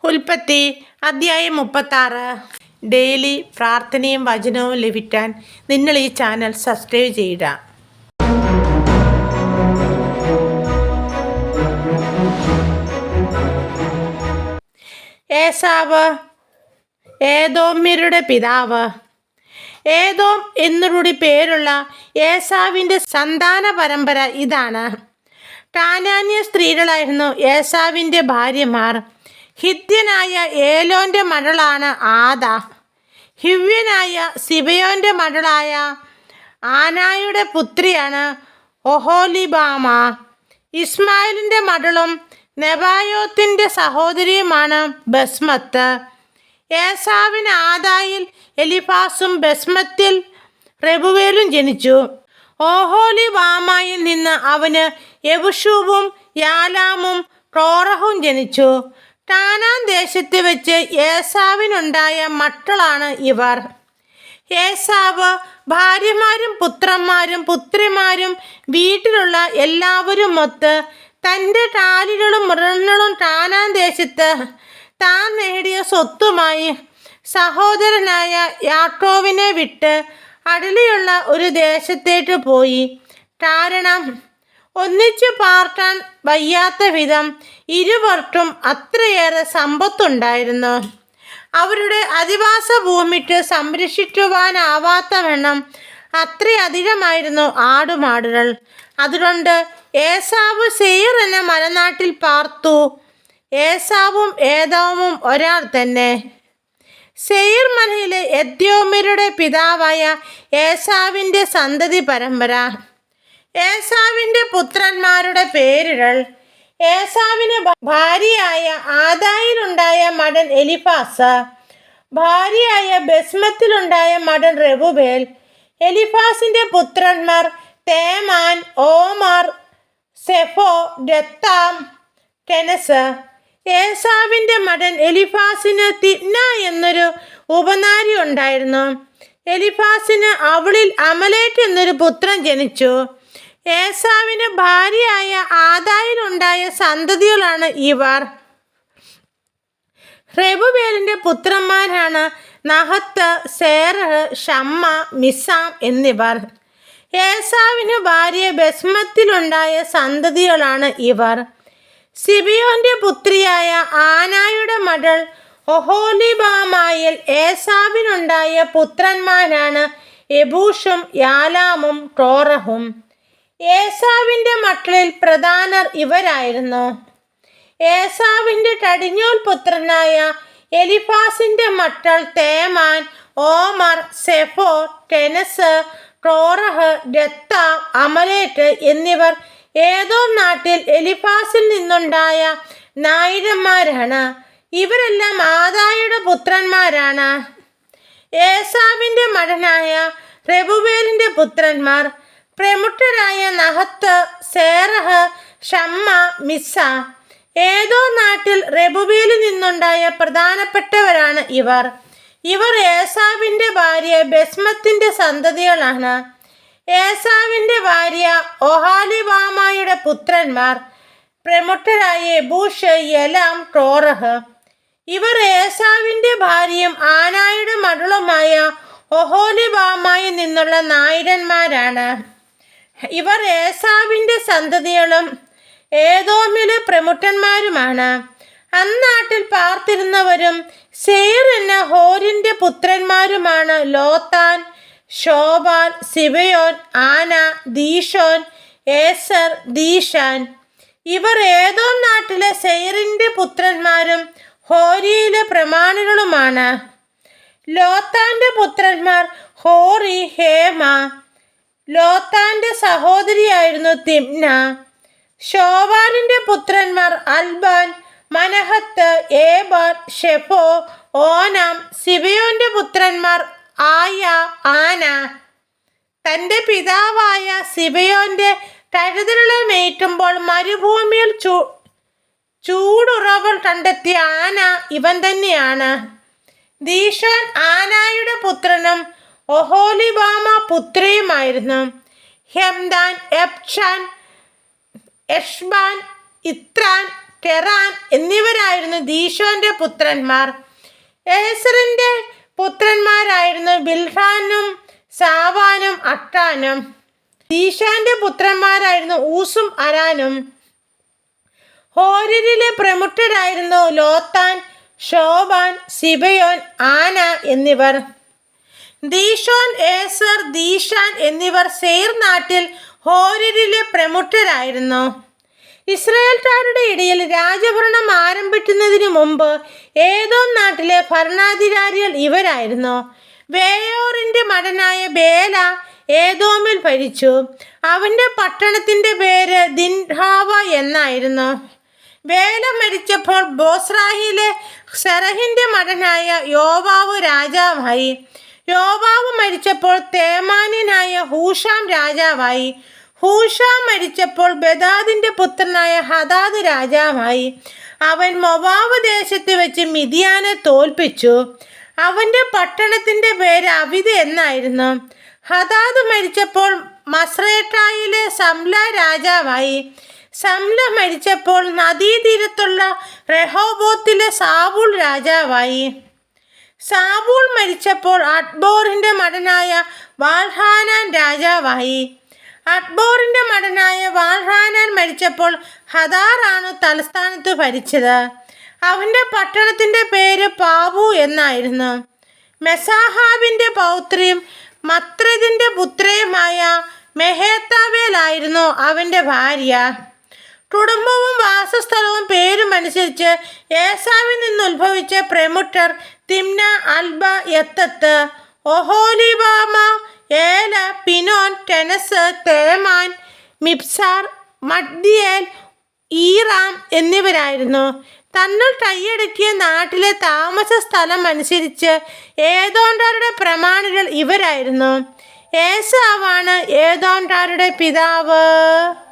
ഉൽപ്പത്തി അധ്യായം 36. ഡെയിലി പ്രാർത്ഥനയും വചനവും ലഭിക്കാൻ നിങ്ങൾ ഈ ചാനൽ സബ്സ്ക്രൈബ് ചെയ്യുക. ഏസാവ് ഏദോമ്യരുടെ പിതാവ്. ഏദോം എന്നുകൂടി പേരുള്ള ഏസാവിൻ്റെ സന്താന പരമ്പര ഇതാണ്. കാനാന്യ സ്ത്രീകളായിരുന്നു ഏസാവിൻ്റെ ഭാര്യമാർ. ഹിത്യനായ ഏലോൻ്റെ മകളാണ് ആദ. ഹിവ്യനായ സിബയോൻ്റെ മകളായ ആനായുടെ പുത്രിയാണ് ഒഹോലിബാമ. ഇസ്മായിലിൻ്റെ മകളും നെബായോത്തിൻ്റെ സഹോദരിയുമാണ് ബസ്മത്ത്. ഏസാവിന് ആദായിൽ എലിഫാസും ബസ്മത്തിൽ റെബുവേലും ജനിച്ചു. ഒഹോലിബാമയിൽ നിന്ന് അവന് യെബുഷൂവും യാലാമും കോറഹും ജനിച്ചു. കാനാൻ ദേശത്ത് വെച്ച് ഏസാവിനുണ്ടായ മക്കളാണ് ഇവർ. ഏസാവ് ഭാര്യമാരും പുത്രന്മാരും പുത്രിമാരും വീട്ടിലുള്ള എല്ലാവരും ഒത്ത് തൻ്റെ കാലികളും മൃഗങ്ങളും കാനാൻ ദേശത്ത് താൻ നേടിയ സ്വത്തുമായി സഹോദരനായ യാക്കോബിനെ വിട്ട് അകലെയുള്ള ഒരു ദേശത്തേക്ക് പോയി. കാരണം ഒന്നിച്ചു പാർക്കാൻ വയ്യാത്ത വിധം ഇരുവർക്കും അത്രയേറെ സമ്പത്തുണ്ടായിരുന്നു. അവരുടെ അധിവാസ ഭൂമിക്ക് സംരക്ഷിക്കുവാനാവാത്ത വണ്ണം അത്രയധികമായിരുന്നു ആടുമാടുകൾ. അതുകൊണ്ട് ഏസാവ് സെയീർ എന്ന മലനാട്ടിൽ പാർത്തു. ഏസാവും ഏദോമും ഒരാൾ തന്നെ. സെയീർ മലയിലെ എദ്യോമ്യരുടെ പിതാവായ ഏസാവിൻ്റെ സന്തതി പരമ്പര. ഏസാവിൻ്റെ പുത്രന്മാരുടെ പേരുകൾ. ഏസാവിന് ഭാര്യയായ ആദായിലുണ്ടായ മകൻ എലിഫാസ്, ഭാര്യയായ ബസ്മത്തിലുണ്ടായ മകൻ റെബുബേൽ. എലിഫാസിൻ്റെ പുത്രന്മാർ തേമാൻ, ഓമർ, സെഫോ, ഗത്താം, കെനസ്. ഏസാവിൻ്റെ മകൻ എലിഫാസിന് തിമ്ന എന്നൊരു ഉപനാരി ഉണ്ടായിരുന്നു. എലിഫാസിന് അവളിൽ അമലേക്ക് എന്നൊരു പുത്രൻ ജനിച്ചു. ഏസാവിന് ഭാര്യയായ ആദായിലുണ്ടായ സന്തതികളാണ് ഇവർ. റെബുവേലിൻ്റെ പുത്രന്മാരാണ് നഹത്ത്, സേറഹ്, ഷമ്മ, മിസാം എന്നിവർ. ഏസാവിന് ഭാര്യ ബസ്മത്തിലുണ്ടായ സന്തതികളാണ് ഇവർ. സിബിയോൻ്റെ പുത്രിയായ ആനായുടെ മകൾ ഒഹോലിബാമായിൽ ഏസാവിനുണ്ടായ പുത്രന്മാരാണ് യെബൂഷും യാലാമും കോറഹും. ഏസാവിൻ്റെ മക്കളിൽ പ്രധാനർ ഇവരായിരുന്നു. ഏസാവിൻ്റെ കടിഞ്ഞൂൽ പുത്രനായ എലിഫാസിൻ്റെ മക്കൾ തേമാൻ, ഓമർ, സെഫോ, കെനസ്, കോറഹ്, ഗത്താം, അമലേക്ക് എന്നിവർ ഏദോം നാട്ടിൽ എലിഫാസിൽ നിന്നുണ്ടായ നായകന്മാരാണ്. ഇവരെല്ലാം ആദായുടെ പുത്രന്മാരാണ്. ഏസാവിൻ്റെ മകനായ റെബുവേലിൻ്റെ പുത്രന്മാർ പ്രമുഖരായ നഹത്ത്, സേറഹ്, ഷമ്മ, മിസ്സ. ഏദോം നാട്ടിൽ റെബുവേലിൽ നിന്നുണ്ടായ പ്രധാനപ്പെട്ടവരാണ് ഇവർ. ഇവർ ഏസാവിൻ്റെ ഭാര്യ ബസ്മത്തിൻ്റെ സന്തതികളാണ്. ഏസാവിൻ്റെ ഭാര്യ ഒഹോലിബാമയുടെ പുത്രന്മാർ പ്രമുഖരായ യെബൂഷ്, യലാം, കോറഹ്. ഇവർ ഏസാവിൻ്റെ ഭാര്യയും ആനായുടെ മകളുമായ ഒഹോലിബാമയിൽ നിന്നുള്ള നായകന്മാരാണ്. ഇവർ ഏസാവിൻ്റെ സന്തതികളും ഏദോമിലെ പ്രമുഖന്മാരുമാണ്. അന്നാട്ടിൽ പാർത്തിരുന്നവരും സെയീർ എന്ന ഹോരിൻ്റെ പുത്രന്മാരുമാണ് ലോത്താൻ, ശോബാൽ, സിബയോൻ, ആന, ദീശോൻ, ഏസർ, ദീശാൻ. ഇവർ ഏദോം നാട്ടിലെ സെയീറിൻ്റെ പുത്രന്മാരും ഹോരിയിലെ പ്രമാണികളുമാണ്. ലോത്താൻ്റെ പുത്രന്മാർ ഹോറി, ഹേമ. ലോത്താൻ്റെ സഹോദരിയായിരുന്നു തിമ്ന. ശോബാലിൻ്റെ പുത്രന്മാർ അൽബാൻ, മനഹത്ത്, ഏബാൽ, ഷെഫോ, ഓനാം. സിബയോൻ്റെ പുത്രന്മാർ ആയ, ആന. തൻ്റെ പിതാവായ സിബയോൻ്റെ കഴുതകളെ മേയ്ക്കുമ്പോൾ മരുഭൂമിയിൽ ചൂടുറവൽ കണ്ടെത്തിയ ആന ഇവൻ തന്നെയാണ്. ദീശോൻ ആനായുടെ പുത്രനും ഒഹോലിബാമ പുത്രിയുമായിരുന്നു. ഹെംദാൻ, എബ്ഷാൻ, എഷ്ബാൻ, ഇത്രാൻ, ടെറാൻ എന്നിവരായിരുന്നു ദീശോന്റെ പുത്രന്മാർ. ഏസറിന്റെ പുത്രന്മാരായിരുന്നു ബിൽഹാനും സാവാനും അട്ടാനും. ദീശാന്റെ പുത്രന്മാരായിരുന്നു ഊസും അരാനും. ഹോരിരിലെ പ്രമുഖരായിരുന്നു ലോത്താൻ, ശോബാൻ, സിബയോൻ, ആന എന്നിവർ. ദീശോൻ, ഏസർ, ദീശാൻ എന്നിവർ സെയർ നാട്ടിൽ ഹോരിരിലെ പ്രമുഖരായിരുന്നു. ഇസ്രായേൽക്കാരുടെ ഇടയിൽ രാജഭരണം ആരംഭിക്കുന്നതിനു മുമ്പ് ഏദോം നാട്ടിലെ ഭരണാധികാരികൾ ഇവരായിരുന്നു. ബേയോറിന്റെ മകനായ ബേല ഏദോമിൽ ഭരിച്ചു. അവന്റെ പട്ടണത്തിന്റെ പേര് ദിൻഹാവ എന്നായിരുന്നു. ബേല മരിച്ചപ്പോൾ ബോസ്രാഹിലെ സെറഹിന്റെ മകനായ യോവാബ് രാജാവായി. യോവാബ് മരിച്ചപ്പോൾ തേമാന്യനായ ഹൂഷാം രാജാവായി. ഹൂഷാം മരിച്ചപ്പോൾ ബദാദിന്റെ പുത്രനായ ഹദാദ് രാജാവായി. അവൻ മൊവാബ് ദേശത്ത് വെച്ച് മിദ്യാനെ തോൽപ്പിച്ചു. അവന്റെ പട്ടണത്തിന്റെ പേര് അവിദ് എന്നായിരുന്നു. ഹദാദ് മരിച്ചപ്പോൾ മസ്രേട്ടായിലെ സംല രാജാവായി. സംല മരിച്ചപ്പോൾ നദീതീരത്തുള്ള റെഹോബോത്തിലെ സാബൂൾ രാജാവായി. സാബൂൾ മരിച്ചപ്പോൾ അക്ബോറിന്റെ മകനായ വാൽഹാനാൻ രാജാവായി. അക്ബോറിന്റെ മകനായ വാൽഹാനാൻ മരിച്ചപ്പോൾ ഹദാറാണ് തലസ്ഥാനത്ത് ഭരിച്ചത്. അവന്റെ പട്ടണത്തിന്റെ പേര് പാബു എന്നായിരുന്നു. മെസാഹാബിന്റെ പൗത്രിയും മത്രദിന്റെ പുത്രയുമായ മെഹേത്താവേലായിരുന്നു അവന്റെ ഭാര്യ. കുടുംബവും വാസസ്ഥലവും പേരുമനുസരിച്ച് ഏസാവിൽ നിന്ന് ഉത്ഭവിച്ച പ്രമുഖർ തിമ്ന, അൽബ, യത്തത്ത്, ഒഹോലിബാമ, ഏല, പിനോൻ, ടെനസ്, തേമാൻ, മിബ്സാർ, മഗ്ദിയേൽ, ഈറാം എന്നിവരായിരുന്നു. തങ്ങൾ കൈയടക്കിയ നാട്ടിലെ താമസ സ്ഥലം അനുസരിച്ച് ഏദോംകാരുടെ പ്രമാണികൾ ഇവരായിരുന്നു. ഏസാവാണ് ഏദോംകാരുടെ പിതാവ്.